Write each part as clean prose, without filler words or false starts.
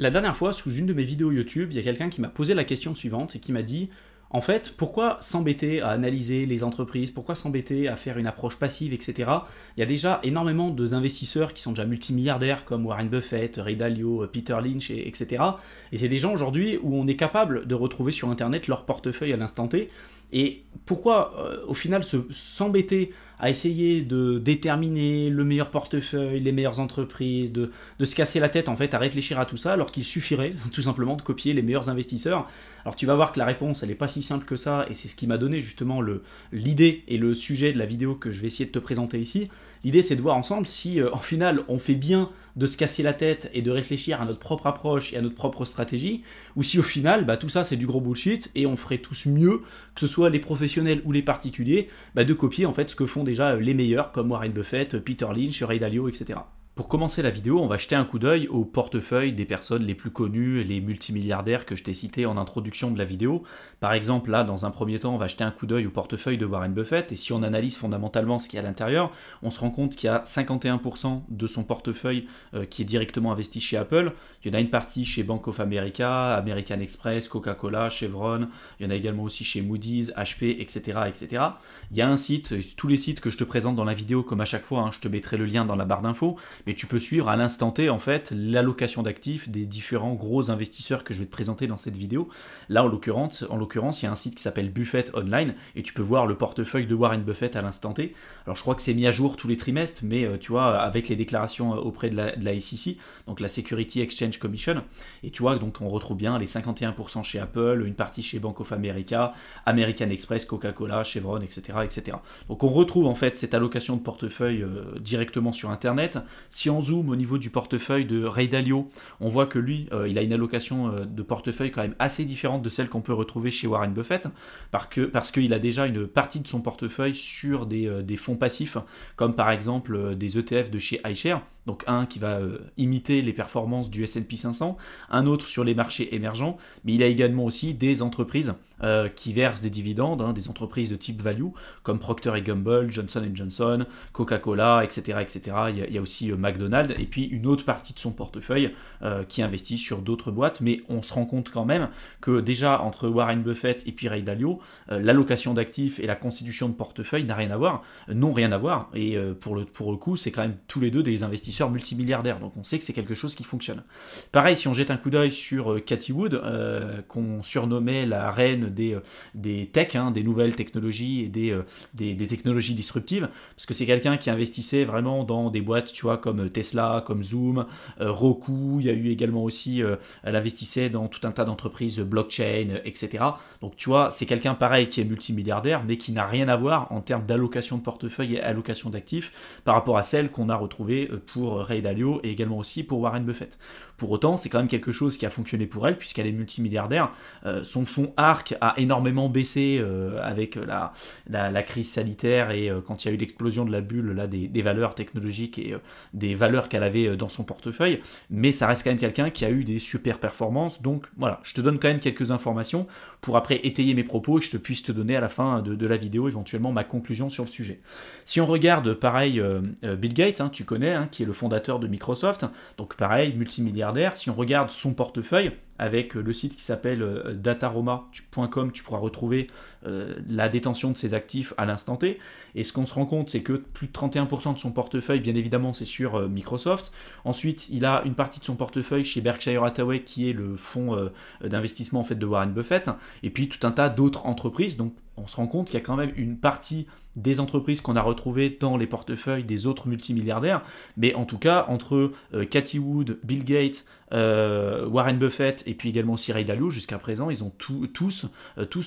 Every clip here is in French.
La dernière fois, sous une de mes vidéos YouTube, il y a quelqu'un qui m'a posé la question suivante et qui m'a dit en fait, pourquoi s'embêter à analyser les entreprises, pourquoi s'embêter à faire une approche passive, etc. Il y a déjà énormément d'investisseurs qui sont déjà multimilliardaires comme Warren Buffett, Ray Dalio, Peter Lynch, etc. Et c'est des gens aujourd'hui où on est capable de retrouver sur Internet leur portefeuille à l'instant T. Et pourquoi, au final, s'embêter à essayer de déterminer le meilleur portefeuille, les meilleures entreprises, de se casser la tête en fait à réfléchir à tout ça, alors qu'il suffirait tout simplement de copier les meilleurs investisseurs. Alors tu vas voir que la réponse, elle n'est pas si simple que ça, et c'est ce qui m'a donné justement l'idée et le sujet de la vidéo que je vais essayer de te présenter ici. L'idée, c'est de voir ensemble si, en final, on fait bien de se casser la tête et de réfléchir à notre propre approche et à notre propre stratégie, ou si au final, tout ça c'est du gros bullshit et on ferait tous mieux, que ce soit les professionnels ou les particuliers, de copier en fait ce que font déjà les meilleurs comme Warren Buffett, Peter Lynch, Ray Dalio, etc. Pour commencer la vidéo, on va jeter un coup d'œil au portefeuille des personnes les plus connues, les multimilliardaires que je t'ai cités en introduction de la vidéo. Par exemple, là, dans un premier temps, on va jeter un coup d'œil au portefeuille de Warren Buffett, et si on analyse fondamentalement ce qu'il y a à l'intérieur, on se rend compte qu'il y a 51% de son portefeuille qui est directement investi chez Apple. Il y en a une partie chez Bank of America, American Express, Coca-Cola, Chevron, il y en a également aussi chez Moody's, HP, etc., etc. Il y a un site, tous les sites que je te présente dans la vidéo, comme à chaque fois, je te mettrai le lien dans la barre d'infos, mais tu peux suivre à l'instant T en fait l'allocation d'actifs des différents gros investisseurs que je vais te présenter dans cette vidéo. Là en l'occurrence il y a un site qui s'appelle Buffett Online et tu peux voir le portefeuille de Warren Buffett à l'instant T. Alors je crois que c'est mis à jour tous les trimestres, mais tu vois, avec les déclarations auprès de la SEC, donc la Security Exchange Commission, et tu vois, donc on retrouve bien les 51% chez Apple, une partie chez Bank of America, American Express, Coca-Cola, Chevron, etc., etc. Donc on retrouve en fait cette allocation de portefeuille directement sur Internet. Si on zoome au niveau du portefeuille de Ray Dalio, on voit que lui, il a une allocation de portefeuille quand même assez différente de celle qu'on peut retrouver chez Warren Buffett, parce qu'il a déjà une partie de son portefeuille sur des fonds passifs, comme par exemple des ETF de chez iShares. Donc un qui va imiter les performances du S&P 500, un autre sur les marchés émergents, mais il a également aussi des entreprises qui versent des dividendes, des entreprises de type value, comme Procter & Gamble, Johnson & Johnson, Coca-Cola, etc., etc. Il y a aussi McDonald's, et puis une autre partie de son portefeuille qui investit sur d'autres boîtes, mais on se rend compte quand même que déjà entre Warren Buffett et puis Ray Dalio, l'allocation d'actifs et la constitution de portefeuille n'ont rien à voir, et pour le coup, c'est quand même tous les deux des investisseurs multimilliardaires, donc on sait que c'est quelque chose qui fonctionne. Pareil, si on jette un coup d'œil sur Cathie Wood, qu'on surnommait la reine des tech, des nouvelles technologies et des technologies disruptives, parce que c'est quelqu'un qui investissait vraiment dans des boîtes, tu vois, comme Tesla, comme Zoom, Roku, il y a eu également aussi, elle investissait dans tout un tas d'entreprises blockchain, etc. Donc tu vois, c'est quelqu'un pareil qui est multimilliardaire, mais qui n'a rien à voir en termes d'allocation de portefeuille et allocation d'actifs par rapport à celle qu'on a retrouvée pour Ray Dalio et également aussi pour Warren Buffett. Pour autant, c'est quand même quelque chose qui a fonctionné pour elle, puisqu'elle est multimilliardaire. Son fonds ARK a énormément baissé avec la crise sanitaire et quand il y a eu l'explosion de la bulle là, des valeurs technologiques et des valeurs qu'elle avait dans son portefeuille, mais ça reste quand même quelqu'un qui a eu des super performances. Donc voilà, je te donne quand même quelques informations pour après étayer mes propos et que je te puisse te donner à la fin de la vidéo éventuellement ma conclusion sur le sujet. Si on regarde pareil Bill Gates, tu connais, qui est le fondateur de Microsoft, donc pareil, multimilliardaire. Si on regarde son portefeuille, avec le site qui s'appelle dataroma.com, tu pourras retrouver la détention de ses actifs à l'instant T. Et ce qu'on se rend compte, c'est que plus de 31% de son portefeuille, bien évidemment, c'est sur Microsoft. Ensuite, il a une partie de son portefeuille chez Berkshire Hathaway, qui est le fonds d'investissement en fait, de Warren Buffett. Et puis tout un tas d'autres entreprises. Donc on se rend compte qu'il y a quand même une partie des entreprises qu'on a retrouvées dans les portefeuilles des autres multimilliardaires. Mais en tout cas, entre Cathie Wood, Bill Gates, Warren Buffett et puis également aussi Ray Dalio, jusqu'à présent, ils ont tous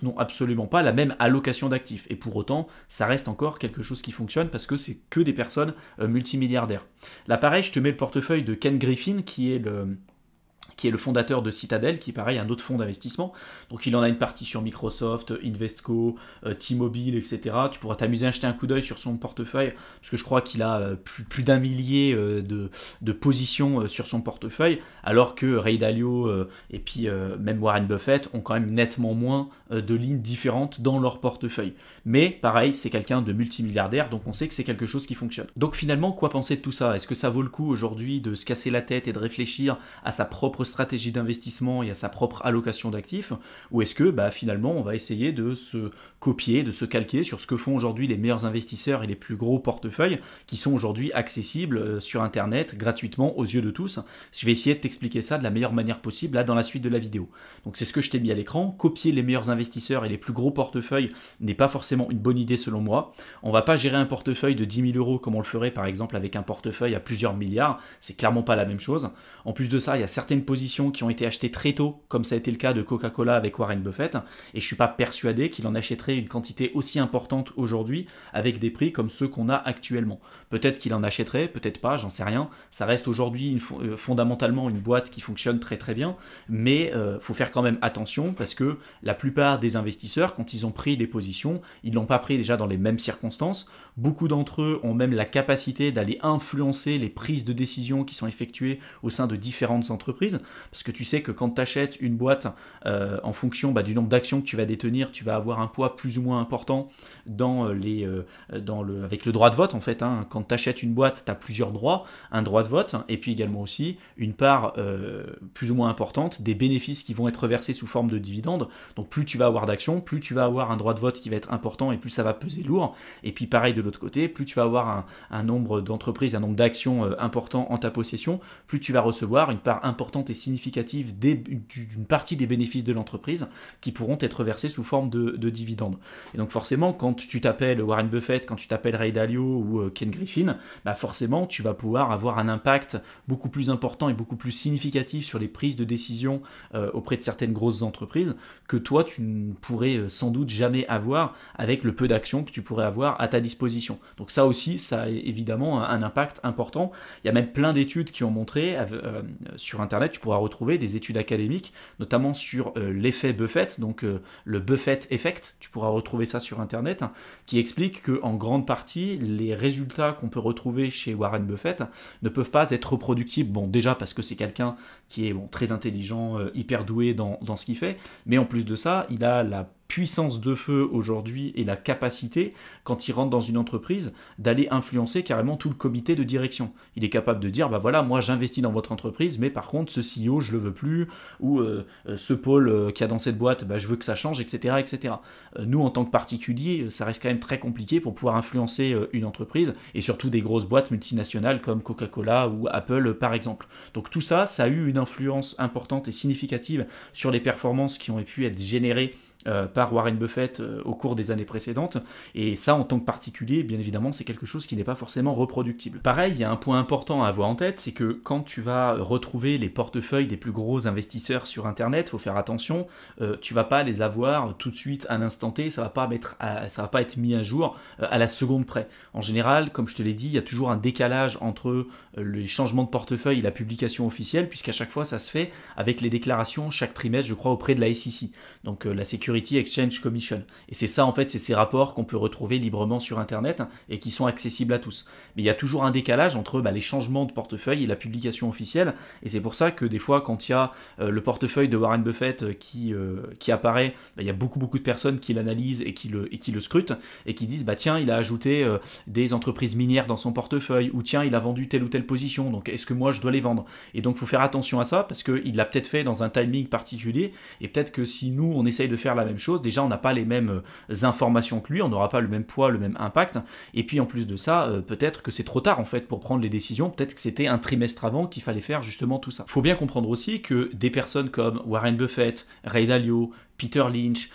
n'ont absolument pas la même allocation d'actifs. Et pour autant, ça reste encore quelque chose qui fonctionne parce que c'est que des personnes multimilliardaires. Là, pareil, je te mets le portefeuille de Ken Griffin, qui est le fondateur de Citadel, qui est pareil un autre fonds d'investissement. Donc il en a une partie sur Microsoft, Invesco, T-Mobile, etc. Tu pourras t'amuser à jeter un coup d'œil sur son portefeuille, parce que je crois qu'il a plus d'un millier de positions sur son portefeuille, alors que Ray Dalio et puis même Warren Buffett ont quand même nettement moins de lignes différentes dans leur portefeuille. Mais pareil, c'est quelqu'un de multimilliardaire, donc on sait que c'est quelque chose qui fonctionne. Donc finalement, quoi penser de tout ça? Est-ce que ça vaut le coup aujourd'hui de se casser la tête et de réfléchir à sa propre stratégie d'investissement et à sa propre allocation d'actifs, ou est-ce que finalement on va essayer de se copier, de se calquer sur ce que font aujourd'hui les meilleurs investisseurs et les plus gros portefeuilles qui sont aujourd'hui accessibles sur internet gratuitement aux yeux de tous. Je vais essayer de t'expliquer ça de la meilleure manière possible là dans la suite de la vidéo. Donc c'est ce que je t'ai mis à l'écran. Copier les meilleurs investisseurs et les plus gros portefeuilles n'est pas forcément une bonne idée selon moi. On va pas gérer un portefeuille de 10 000 euros comme on le ferait par exemple avec un portefeuille à plusieurs milliards. C'est clairement pas la même chose. En plus de ça, il y a certaines positions qui ont été achetées très tôt, comme ça a été le cas de Coca-Cola avec Warren Buffett, et je suis pas persuadé qu'il en achèterait une quantité aussi importante aujourd'hui avec des prix comme ceux qu'on a actuellement. Peut-être qu'il en achèterait, peut-être pas, j'en sais rien. Ça reste aujourd'hui fondamentalement une boîte qui fonctionne très très bien, mais faut faire quand même attention parce que la plupart des investisseurs, quand ils ont pris des positions, ils l'ont pas pris déjà dans les mêmes circonstances. Beaucoup d'entre eux ont même la capacité d'aller influencer les prises de décision qui sont effectuées au sein de différentes entreprises, parce que tu sais que quand tu achètes une boîte en fonction du nombre d'actions que tu vas détenir, tu vas avoir un poids plus ou moins important avec le droit de vote en fait. Quand tu achètes une boîte, tu as plusieurs droits, un droit de vote, et puis également aussi une part plus ou moins importante des bénéfices qui vont être versés sous forme de dividendes. Donc plus tu vas avoir d'actions, plus tu vas avoir un droit de vote qui va être important et plus ça va peser lourd. Et puis pareil de l'autre côté, plus tu vas avoir un nombre d'entreprises, un nombre d'actions important en ta possession, plus tu vas recevoir une part importante et significative d'une partie des bénéfices de l'entreprise qui pourront être versés sous forme de dividendes. Et donc forcément, quand tu t'appelles Warren Buffett, quand tu t'appelles Ray Dalio ou Ken Griffin, forcément tu vas pouvoir avoir un impact beaucoup plus important et beaucoup plus significatif sur les prises de décision auprès de certaines grosses entreprises que toi tu ne pourrais sans doute jamais avoir avec le peu d'actions que tu pourrais avoir à ta disposition. Donc ça aussi, ça a évidemment un impact important. Il y a même plein d'études qui ont montré, sur internet, tu pourras retrouver des études académiques, notamment sur l'effet Buffett, donc le Buffett Effect, tu pourras retrouver ça sur internet, qui explique qu'en grande partie, les résultats qu'on peut retrouver chez Warren Buffett ne peuvent pas être reproductibles. Bon, déjà parce que c'est quelqu'un qui est très intelligent, hyper doué dans ce qu'il fait, mais en plus de ça, il a la puissance de feu aujourd'hui et la capacité, quand il rentre dans une entreprise, d'aller influencer carrément tout le comité de direction. Il est capable de dire, voilà, moi j'investis dans votre entreprise, mais par contre ce CEO je le veux plus, ou ce pôle qu'il y a dans cette boîte, je veux que ça change, etc. etc. Nous en tant que particuliers, ça reste quand même très compliqué pour pouvoir influencer une entreprise, et surtout des grosses boîtes multinationales comme Coca-Cola ou Apple par exemple. Donc tout ça, ça a eu une influence importante et significative sur les performances qui ont pu être générées par Warren Buffett au cours des années précédentes, et ça en tant que particulier, bien évidemment, c'est quelque chose qui n'est pas forcément reproductible. Pareil, il y a un point important à avoir en tête, c'est que quand tu vas retrouver les portefeuilles des plus gros investisseurs sur internet, il faut faire attention, tu vas pas les avoir tout de suite à l'instant T, ça va pas être mis à jour à la seconde près. En général, comme je te l'ai dit, il y a toujours un décalage entre les changements de portefeuille et la publication officielle, puisqu'à chaque fois ça se fait avec les déclarations chaque trimestre, je crois, auprès de la SEC, donc la Security Exchange Commission. Et c'est ça en fait, c'est ces rapports qu'on peut retrouver librement sur internet et qui sont accessibles à tous. Mais il y a toujours un décalage entre les changements de portefeuille et la publication officielle, et c'est pour ça que des fois quand il y a le portefeuille de Warren Buffett qui apparaît, il y a beaucoup de personnes qui l'analysent et qui le scrutent et qui disent tiens, il a ajouté des entreprises minières dans son portefeuille, ou tiens, il a vendu telle ou telle position, donc est-ce que moi je dois les vendre? Et donc il faut faire attention à ça, parce qu'il l'a peut-être fait dans un timing particulier, et peut-être que si nous on essaye de faire la même chose, déjà on n'a pas les mêmes informations que lui, on n'aura pas le même poids, le même impact, et puis en plus de ça, peut-être que c'est trop tard en fait pour prendre les décisions, peut-être que c'était un trimestre avant qu'il fallait faire justement tout ça. Il faut bien comprendre aussi que des personnes comme Warren Buffett, Ray Dalio, Peter Lynch,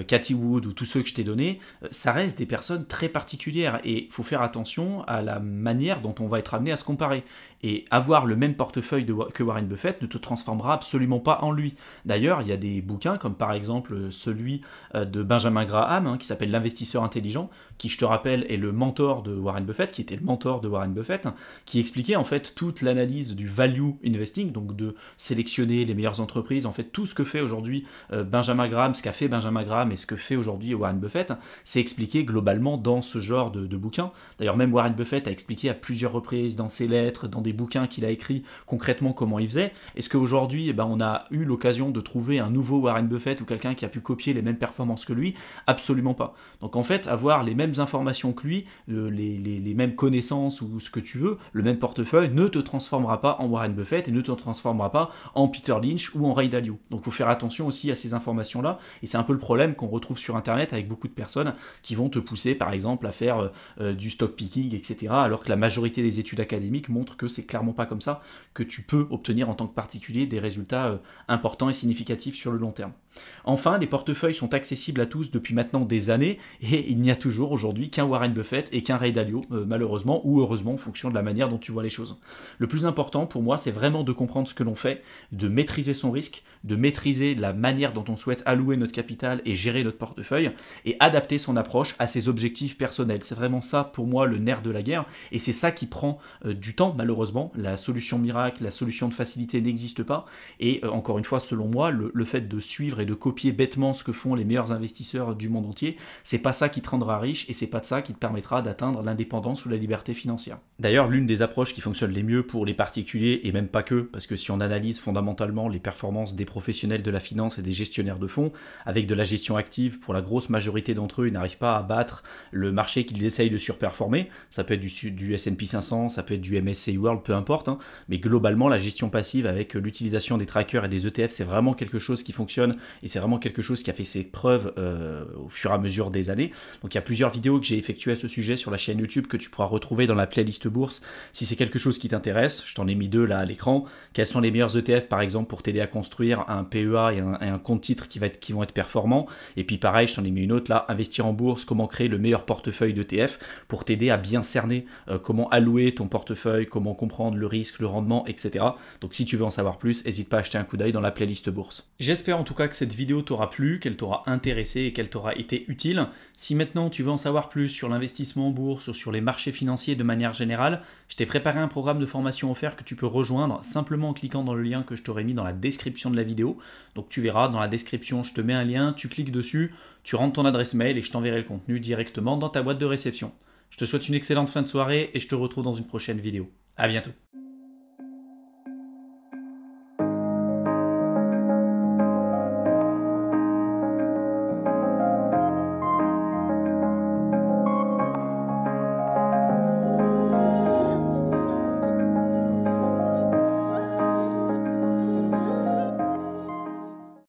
Cathie Wood ou tous ceux que je t'ai donnés, ça reste des personnes très particulières, et il faut faire attention à la manière dont on va être amené à se comparer. Et avoir le même portefeuille que Warren Buffett ne te transformera absolument pas en lui. D'ailleurs, il y a des bouquins comme par exemple celui de Benjamin Graham qui s'appelle L'investisseur intelligent, qui je te rappelle est le mentor de Warren Buffett, qui était le mentor de Warren Buffett, qui expliquait en fait toute l'analyse du value investing, donc de sélectionner les meilleures entreprises, en fait tout ce que fait aujourd'hui Benjamin Benjamin Graham, ce qu'a fait Benjamin Graham et ce que fait aujourd'hui Warren Buffett, c'est expliqué globalement dans ce genre de bouquins. D'ailleurs, même Warren Buffett a expliqué à plusieurs reprises dans ses lettres, dans des bouquins qu'il a écrits, concrètement comment il faisait. Est-ce qu'aujourd'hui, on a eu l'occasion de trouver un nouveau Warren Buffett ou quelqu'un qui a pu copier les mêmes performances que lui? Absolument pas. Donc en fait, avoir les mêmes informations que lui, les mêmes connaissances ou ce que tu veux, le même portefeuille ne te transformera pas en Warren Buffett et ne te transformera pas en Peter Lynch ou en Ray Dalio. Donc il faut faire attention aussi à ces informations-là, et c'est un peu le problème qu'on retrouve sur Internet avec beaucoup de personnes qui vont te pousser par exemple à faire du stock picking, etc. alors que la majorité des études académiques montrent que c'est clairement pas comme ça que tu peux obtenir en tant que particulier des résultats importants et significatifs sur le long terme. Enfin, les portefeuilles sont accessibles à tous depuis maintenant des années, et il n'y a toujours aujourd'hui qu'un Warren Buffett et qu'un Ray Dalio, malheureusement ou heureusement en fonction de la manière dont tu vois les choses. Le plus important pour moi, c'est vraiment de comprendre ce que l'on fait, de maîtriser son risque, de maîtriser la manière dont on souhaite allouer notre capital et gérer notre portefeuille, et adapter son approche à ses objectifs personnels. C'est vraiment ça pour moi le nerf de la guerre, et c'est ça qui prend du temps malheureusement. La solution miracle, la solution de facilité n'existe pas, et encore une fois, selon moi, le fait de suivre et de copier bêtement ce que font les meilleurs investisseurs du monde entier, c'est pas ça qui te rendra riche, et c'est pas ça qui te permettra d'atteindre l'indépendance ou la liberté financière. D'ailleurs, l'une des approches qui fonctionne les mieux pour les particuliers, et même pas que, parce que si on analyse fondamentalement les performances des professionnels de la finance et des gestionnaires de fonds, avec de la gestion active, pour la grosse majorité d'entre eux, ils n'arrivent pas à battre le marché qu'ils essayent de surperformer. Ça peut être du S&P 500, ça peut être du MSCI World, peu importe, hein. Mais globalement, la gestion passive avec l'utilisation des trackers et des ETF, c'est vraiment quelque chose qui fonctionne, et c'est vraiment quelque chose qui a fait ses preuves au fur et à mesure des années. Donc il y a plusieurs vidéos que j'ai effectuées à ce sujet sur la chaîne YouTube que tu pourras retrouver dans la playlist bourse si c'est quelque chose qui t'intéresse. Je t'en ai mis 2 là à l'écran. Quels sont les meilleurs ETF par exemple pour t'aider à construire un PEA et un compte titre qui vont être performants. Et puis pareil, je t'en ai mis une autre là, investir en bourse, comment créer le meilleur portefeuille d'ETF pour t'aider à bien cerner comment allouer ton portefeuille, comment comprendre le risque, le rendement, etc. Donc si tu veux en savoir plus, n'hésite pas à jeter un coup d'œil dans la playlist bourse. J'espère en tout cas que cette vidéo t'aura plu, qu'elle t'aura intéressé et qu'elle t'aura été utile. Si maintenant tu veux en savoir plus sur l'investissement en bourse ou sur les marchés financiers de manière générale, je t'ai préparé un programme de formation offert que tu peux rejoindre simplement en cliquant dans le lien que je t'aurais mis dans la description de la vidéo. Donc tu verras dans la description, je te mets un lien, tu cliques dessus, tu rentres ton adresse mail et je t'enverrai le contenu directement dans ta boîte de réception. Je te souhaite une excellente fin de soirée et je te retrouve dans une prochaine vidéo. À bientôt.